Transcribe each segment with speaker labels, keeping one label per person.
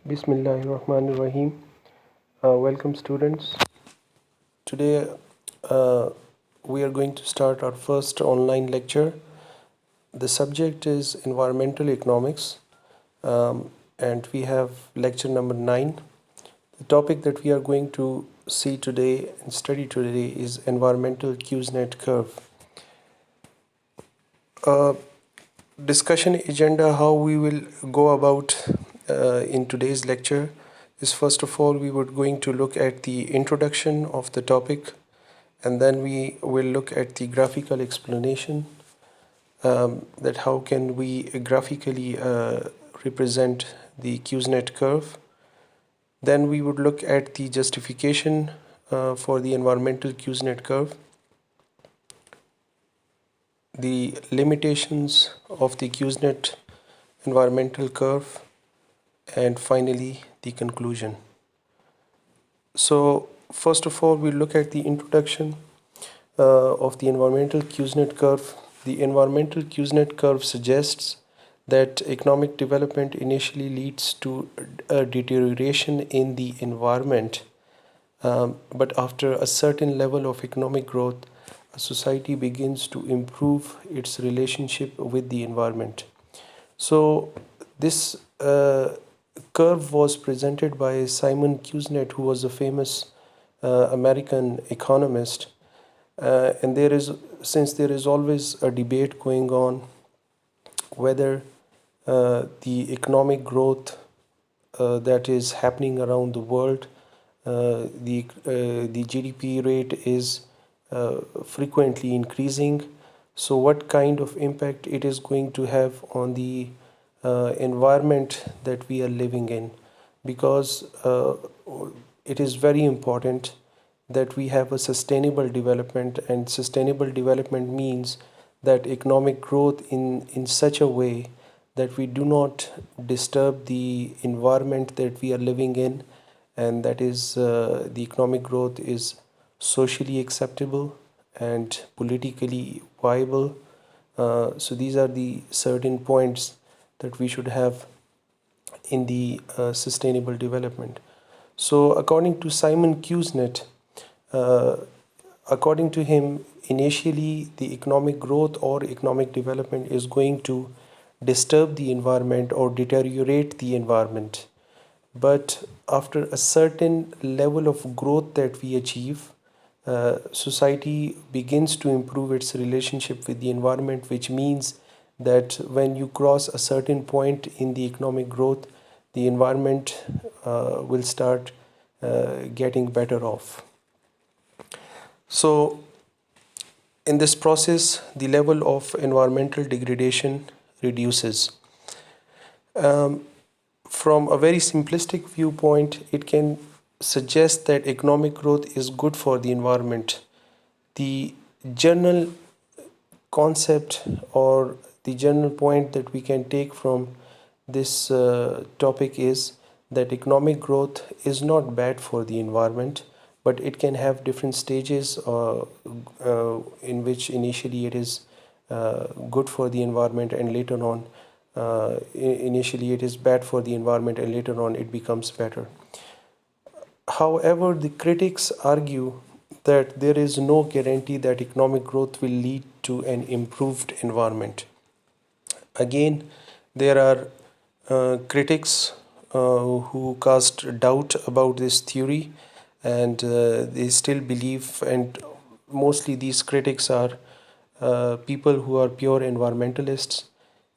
Speaker 1: Bismillahirrahmanirrahim. Welcome, students. Today, we are going to start our first online lecture. The subject is environmental economics, and we have lecture number 9. The topic that we are going to see today and study today is environmental Kuznets curve. Discussion agenda, how we will go about in today's lecture is, first of all, we would going to look at the introduction of the topic, and then we will look at the graphical explanation, that how can we graphically represent the Kuznets curve. Then we would look at the justification for the environmental Kuznets curve, the limitations of the Kuznets environmental curve, and finally the conclusion. So first of all, we look at the introduction of the environmental Kuznets curve. The environmental Kuznets curve suggests that economic development initially leads to a deterioration in the environment, but after a certain level of economic growth, a society begins to improve its relationship with the environment. So this curve was presented by Simon Kuznets, who was a famous American economist. And since there is always a debate going on whether the economic growth that is happening around the world, the GDP rate is frequently increasing. So what kind of impact it is going to have on the environment that we are living in? Because it is very important that we have a sustainable development, and sustainable development means that economic growth in such a way that we do not disturb the environment that we are living in, and that is the economic growth is socially acceptable and politically viable. So these are the certain points that we should have in the sustainable development. So according to Simon Kuznets, uh, according to him, initially the economic growth or economic development is going to disturb the environment or deteriorate the environment. But after a certain level of growth that we achieve, society begins to improve its relationship with the environment, which means that when you cross a certain point in the economic growth, the environment will start getting better off. So, in this process, the level of environmental degradation reduces. From a very simplistic viewpoint, it can suggest that economic growth is good for the environment. The general concept or the general point that we can take from this topic is that economic growth is not bad for the environment, but it can have different stages in which initially it is good for the environment, and later on initially it is bad for the environment, and later on it becomes better. However, the critics argue that there is no guarantee that economic growth will lead to an improved environment. Again, there are critics who cast doubt about this theory, and they still believe, and mostly these critics are people who are pure environmentalists,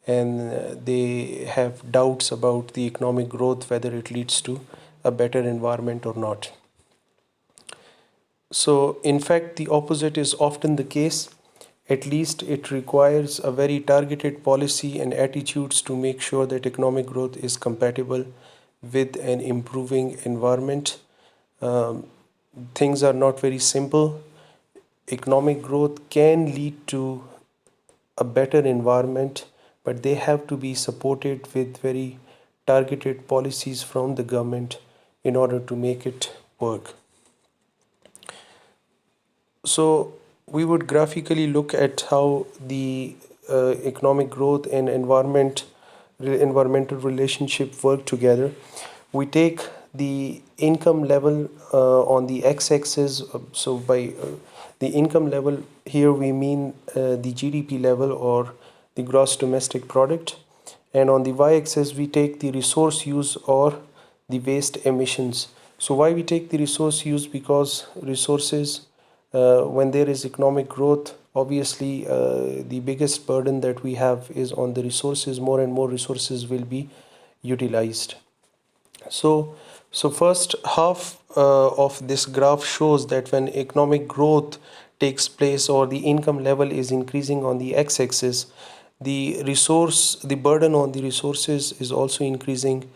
Speaker 1: and they have doubts about the economic growth, whether it leads to a better environment or not. So, in fact, the opposite is often the case. At least it requires a very targeted policy and attitudes to make sure that economic growth is compatible with an improving environment. Um, Things are not very simple. Economic growth can lead to a better environment, but they have to be supported with very targeted policies from the government in order to make it work. So we would graphically look at how the economic growth and environmental relationship work together. We take the income level on the x-axis. So by the income level here we mean the GDP level, or the gross domestic product, and on the y-axis we take the resource use or the waste emissions. So why we take the resource use? Because resources, when there is economic growth, obviously the biggest burden that we have is on the resources. More and more resources will be utilized. So, so first half of this graph shows that when economic growth takes place, or the income level is increasing on the x-axis, the burden on the resources is also increasing,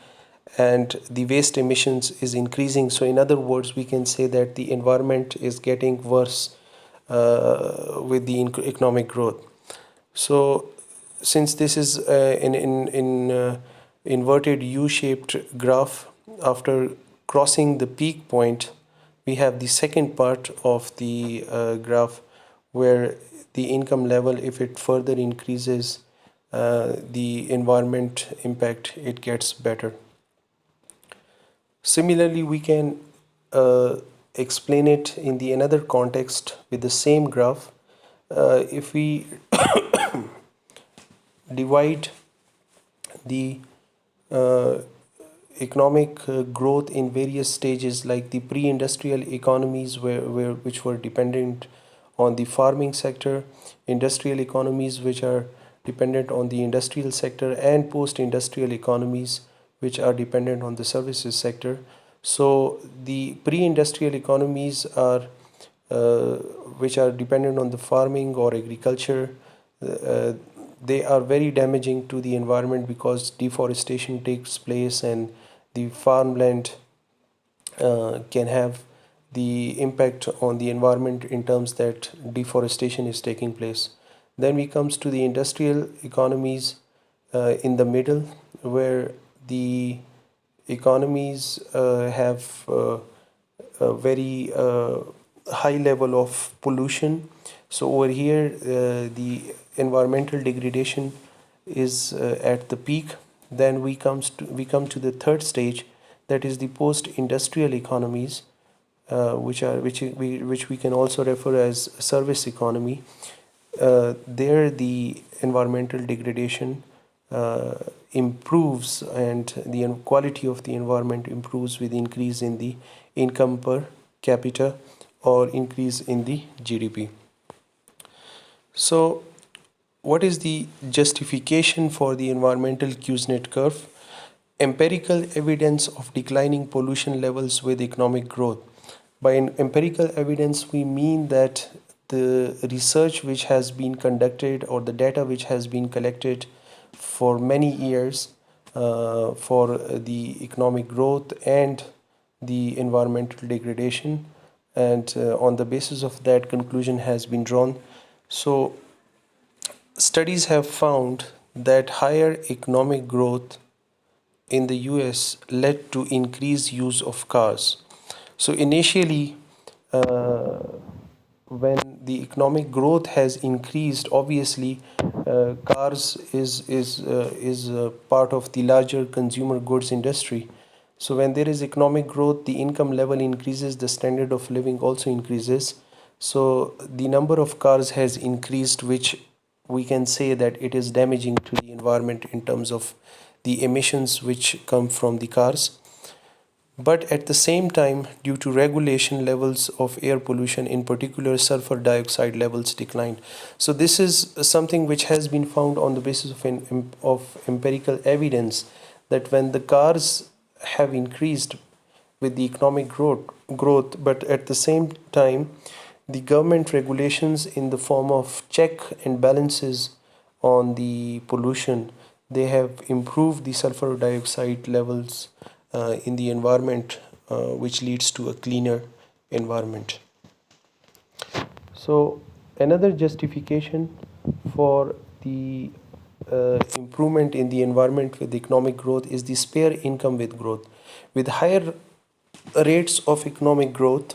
Speaker 1: and the waste emissions is increasing. So in other words, we can say that the environment is getting worse with the economic growth. So since this is in inverted U-shaped graph, after crossing the peak point, we have the second part of the graph, where the income level, if it further increases, the environment impact, it gets better. Similarly, we can explain it in the another context with the same graph. If we divide the uh, economic growth in various stages, like the pre-industrial economies, which were dependent on the farming sector, industrial economies which are dependent on the industrial sector, and post-industrial economies which are dependent on the services sector. So the pre-industrial economies are uh, which are dependent on the farming or agriculture. uh, they are very damaging to the environment, because deforestation takes place, and the farmland can have the impact on the environment in terms that deforestation is taking place. Then we comes to the industrial economies in the middle, where the economies have a very high level of pollution. So over here, the environmental degradation is at the peak. Then we come to the third stage, that is the post-industrial economies, which we can also refer as service economy. There, the environmental degradation improves, and the quality of the environment improves with increase in the income per capita, or increase in the GDP. So what is the justification for the environmental Kuznets curve? Empirical evidence of declining pollution levels with economic growth. By empirical evidence, we mean that the research which has been conducted, or the data which has been collected for many years for the economic growth and the environmental degradation, and on the basis of that, conclusion has been drawn. So studies have found that higher economic growth in the US led to increased use of cars. So initially, uh, when the economic growth has increased, obviously, cars is part of the larger consumer goods industry. So when there is economic growth, the income level increases, the standard of living also increases. So the number of cars has increased, which we can say that it is damaging to the environment in terms of the emissions which come from the cars. But at the same time, due to regulation, levels of air pollution, in particular sulfur dioxide levels, declined. So this is something which has been found on the basis of empirical evidence, that when the cars have increased with the economic growth, but at the same time, the government regulations in the form of check and balances on the pollution, they have improved the sulfur dioxide levels in the environment, which leads to a cleaner environment. So another justification for the improvement in the environment with economic growth is the spare income with growth. With higher rates of economic growth,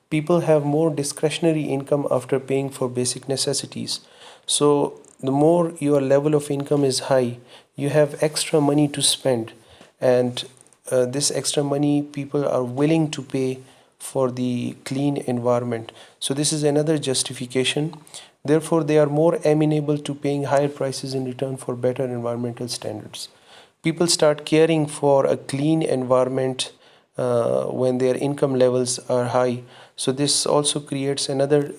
Speaker 1: people have more discretionary income after paying for basic necessities. So the more your level of income is high, you have extra money to spend, and this extra money people are willing to pay for the clean environment. So this is another justification. Therefore, they are more amenable to paying higher prices in return for better environmental standards. People start caring for a clean environment when their income levels are high. So this also creates another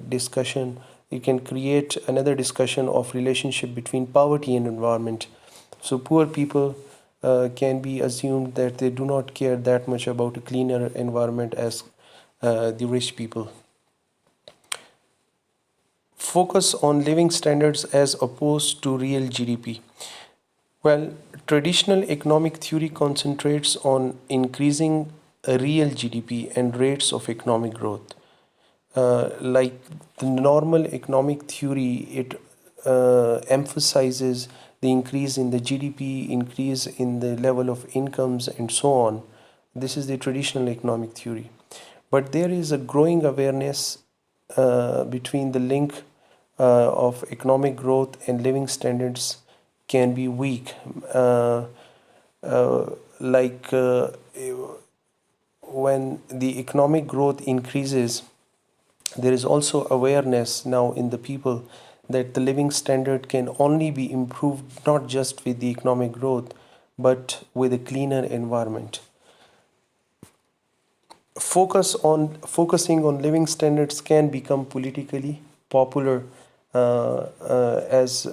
Speaker 1: discussion. It can create another discussion of relationship between poverty and environment. So poor people can be assumed that they do not care that much about a cleaner environment as the rich people. Focus on living standards as opposed to real GDP. Well, traditional economic theory concentrates on increasing a real GDP and rates of economic growth. Like the normal economic theory, it emphasizes the increase in the GDP, increase in the level of incomes, and so on. This is the traditional economic theory. But there is a growing awareness between the link of economic growth and living standards can be weak. Uh, like when the economic growth increases, there is also awareness now in the people that the living standard can only be improved not just with the economic growth but with a cleaner environment. Focusing on living standards can become politically popular as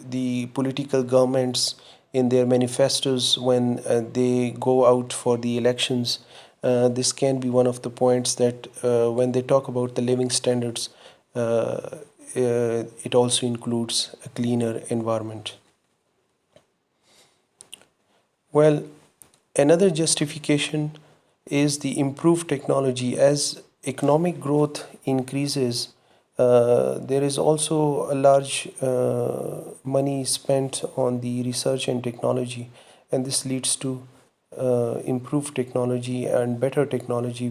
Speaker 1: the political governments in their manifestos when they go out for the elections. This can be one of the points that when they talk about the living standards, it also includes a cleaner environment. Well, another justification is the improved technology. As economic growth increases, there is also a large money spent on the research and technology, and this leads to improved technology and better technology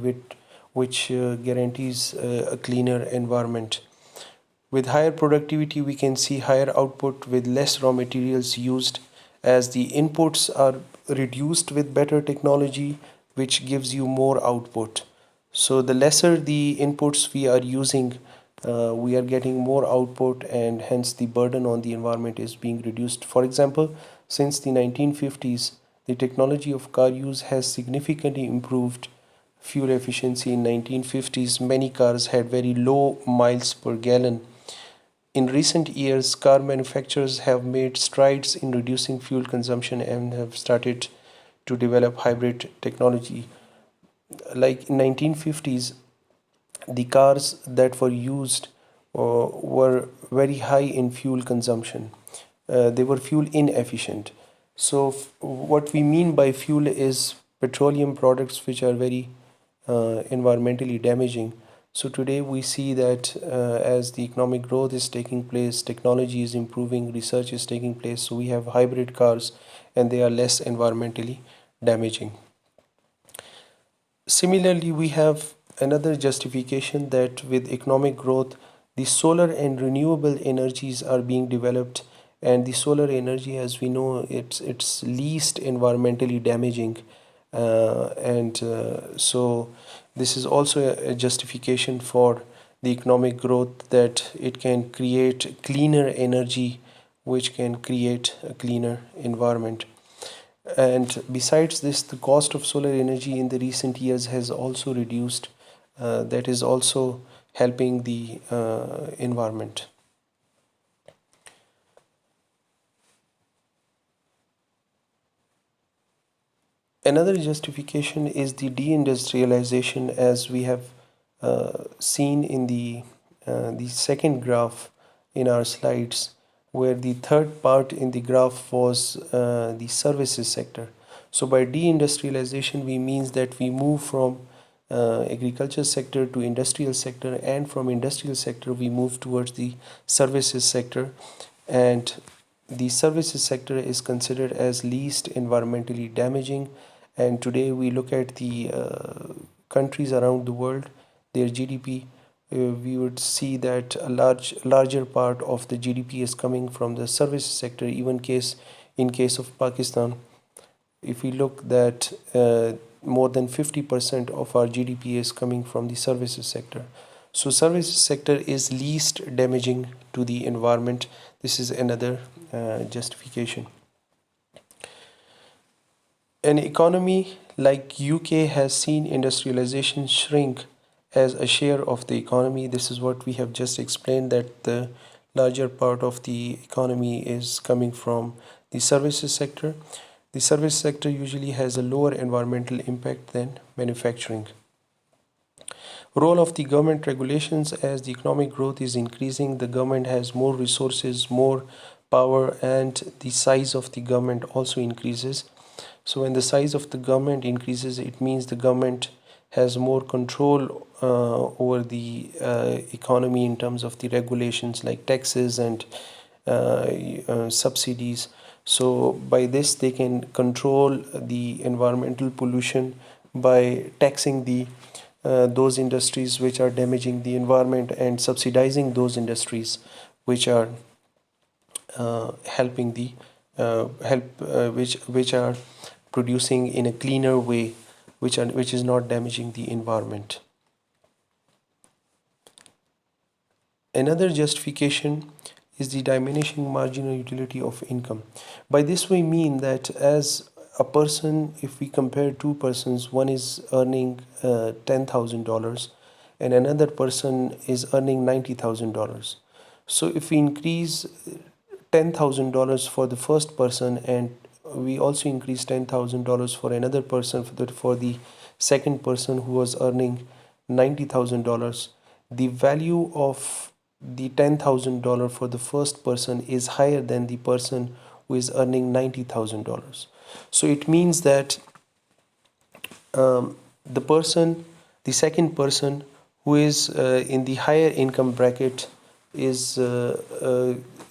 Speaker 1: which guarantees a cleaner environment. With higher productivity, we can see higher output with less raw materials used, as the inputs are reduced with better technology, which gives you more output. So, the lesser the inputs we are using, we are getting more output, and hence the burden on the environment is being reduced. For example, since the 1950s, the technology of car use has significantly improved fuel efficiency. In 1950s, many cars had very low miles per gallon. In recent years, car manufacturers have made strides in reducing fuel consumption and have started to develop hybrid technology. Like in 1950s, the cars that were used were very high in fuel consumption. They were fuel inefficient. So, what we mean by fuel is petroleum products which are very environmentally damaging. So, today we see that as the economic growth is taking place, technology is improving, research is taking place. So, we have hybrid cars and they are less environmentally damaging. Similarly, we have another justification that with economic growth, the solar and renewable energies are being developed, and the solar energy, as we know, it's least environmentally damaging, and so this is also a justification for the economic growth that it can create cleaner energy, which can create a cleaner environment. And besides this, the cost of solar energy in the recent years has also reduced. That is also helping the environment. Another justification is the deindustrialization, as we have seen in the second graph in our slides, where the third part in the graph was the services sector. So by deindustrialization, we means that we move from agriculture sector to industrial sector, and from industrial sector we move towards the services sector, and the services sector is considered as least environmentally damaging. And today we look at the countries around the world, their GDP, we would see that a larger part of the GDP is coming from the services sector. Even case in case of Pakistan, if we look that more than 50% of our GDP is coming from the services sector. So services sector is least damaging to the environment. This is another justification. An economy like UK has seen industrialization shrink as a share of the economy. This is what we have just explained, that the larger part of the economy is coming from the services sector. The service sector usually has a lower environmental impact than manufacturing. Role of the government regulations: as the economic growth is increasing, the government has more resources, more power, and the size of the government also increases. So when the size of the government increases, it means the government has more control over the economy in terms of the regulations like taxes and subsidies. So by this, they can control the environmental pollution by taxing the those industries which are damaging the environment and subsidizing those industries which are helping the which are producing in a cleaner way, which is not damaging the environment. Another justification is the diminishing marginal utility of income. By this we mean that as a person, if we compare two persons, one is earning $10,000 and another person is earning $90,000. So if we increase $10,000 for the first person and we also increase $10,000 for another person, for the second person who was earning $90,000, the value of the $10,000 for the first person is higher than the person who is earning $90,000. So it means that the person, the second person who is in the higher income bracket is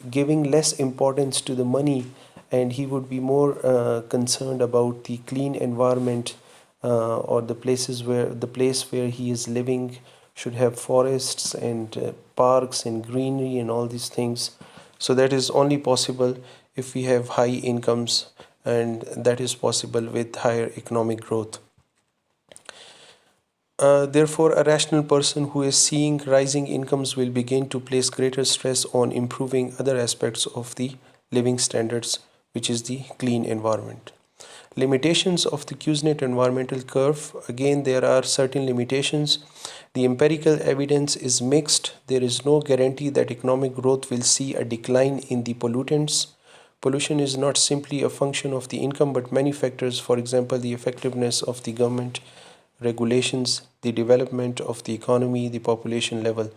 Speaker 1: giving less importance to the money, and he would be more concerned about the clean environment, or the place where he is living should have forests and parks and greenery and all these things. So that is only possible if we have high incomes, and that is possible with higher economic growth. Therefore, a rational person who is seeing rising incomes will begin to place greater stress on improving other aspects of the living standards, which is the clean environment. Limitations of the Kuznets environmental curve. Again, there are certain limitations. The empirical evidence is mixed. There is no guarantee that economic growth will see a decline in the pollutants. Pollution is not simply a function of the income, but many factors, for example, the effectiveness of the government regulations, the development of the economy, the population level.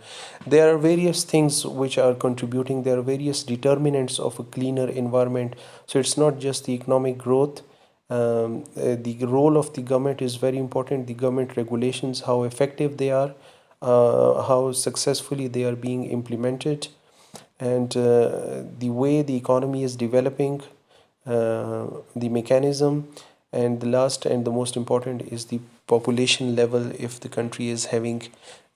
Speaker 1: There are various things which are contributing. There are various determinants of a cleaner environment. So it's not just the economic growth. The role of the government is very important. The government regulations, how effective they are, how successfully they are being implemented, and the way the economy is developing, the mechanism, and the last and the most important is the population level, if the country is having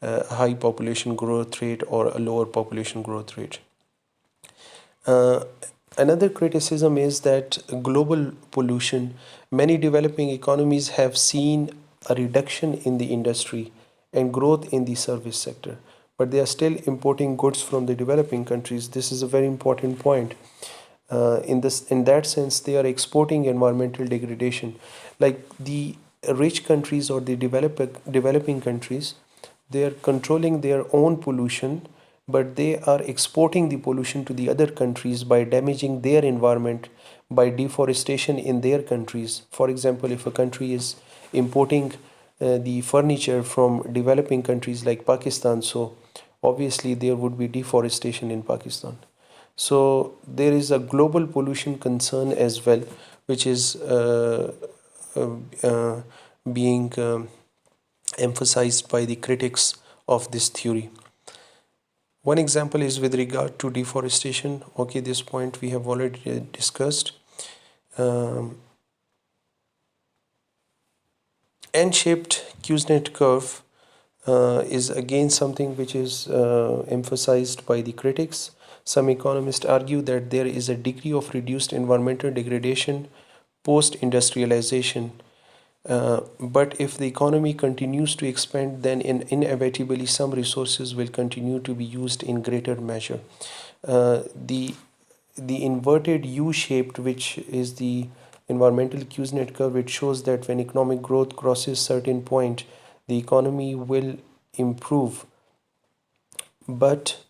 Speaker 1: a high population growth rate or a lower population growth rate. Another criticism is that global pollution. Many developing economies have seen a reduction in the industry and growth in the service sector, but they are still importing goods from the developing countries. This is a very important point. In that sense, they are exporting environmental degradation. Like the rich countries or the developing countries, they are controlling their own pollution, but they are exporting the pollution to the other countries by damaging their environment, by deforestation in their countries. For example, if a country is importing the furniture from developing countries like Pakistan, so obviously there would be deforestation in Pakistan. So there is a global pollution concern as well, which is uh, uh, being emphasized by the critics of this theory. One example is with regard to deforestation. Okay, this point we have already discussed. Um, N-shaped Kuznets curve is again something which is emphasized by the critics. Some economists argue that there is a degree of reduced environmental degradation post-industrialization. But if the economy continues to expand, then inevitably some resources will continue to be used in greater measure. The inverted U-shaped, which is the environmental Kuznets curve, it shows that when economic growth crosses certain point, the economy will improve. But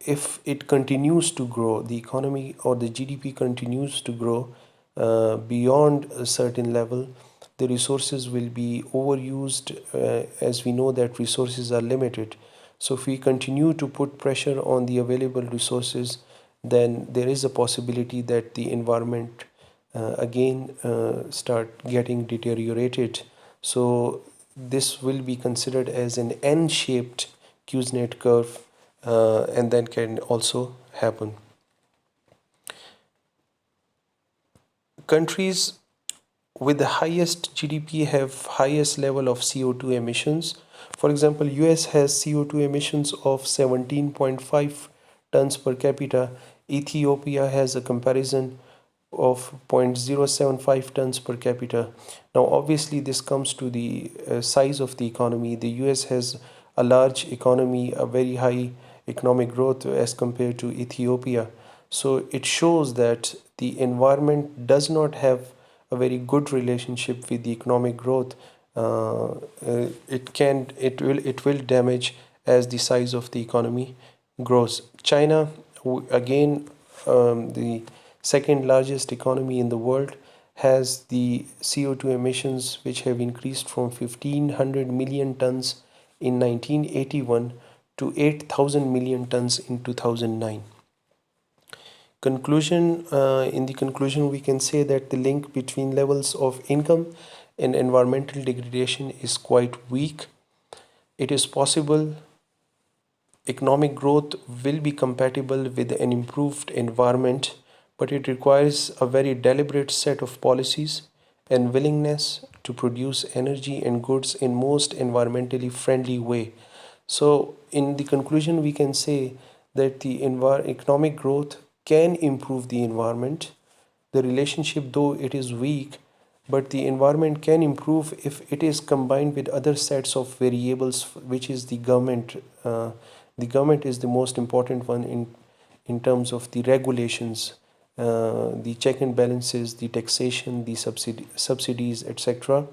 Speaker 1: if it continues to grow, the economy or the GDP continues to grow beyond a certain level, the resources will be overused, as we know that resources are limited. So if we continue to put pressure on the available resources, then there is a possibility that the environment again start getting deteriorated. So this will be considered as an N-shaped Kuznets curve, and then can also happen. Countries with the highest GDP have highest level of CO2 emissions. For example, US has CO2 emissions of 17.5 tons per capita. Ethiopia has a comparison of 0.075 tons per capita. Now, obviously, this comes to the size of the economy. The US has a large economy, a very high economic growth as compared to Ethiopia. So it shows that the environment does not have a very good relationship with the economic growth. It will damage as the size of the economy grows. China, again, the second largest economy in the world, has the CO2 emissions which have increased from 1500 million tons in 1981 to 8000 million tons in 2009. In the conclusion, we can say that the link between levels of income and environmental degradation is quite weak. It is possible economic growth will be compatible with an improved environment, but it requires a very deliberate set of policies and willingness to produce energy and goods in most environmentally friendly way. So in the conclusion, we can say that the economic growth can improve the environment. The relationship, though it is weak, but the environment can improve if it is combined with other sets of variables, which is the government. The government is the most important one in terms of the regulations, the check and balances, the taxation, the subsidies, etc.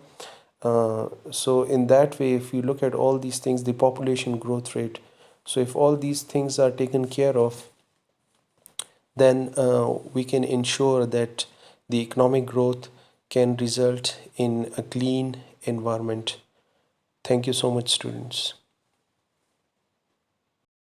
Speaker 1: So in that way, if you look at all these things, the population growth rate, so if all these things are taken care of, then we can ensure that the economic growth can result in a clean environment. Thank you so much, students.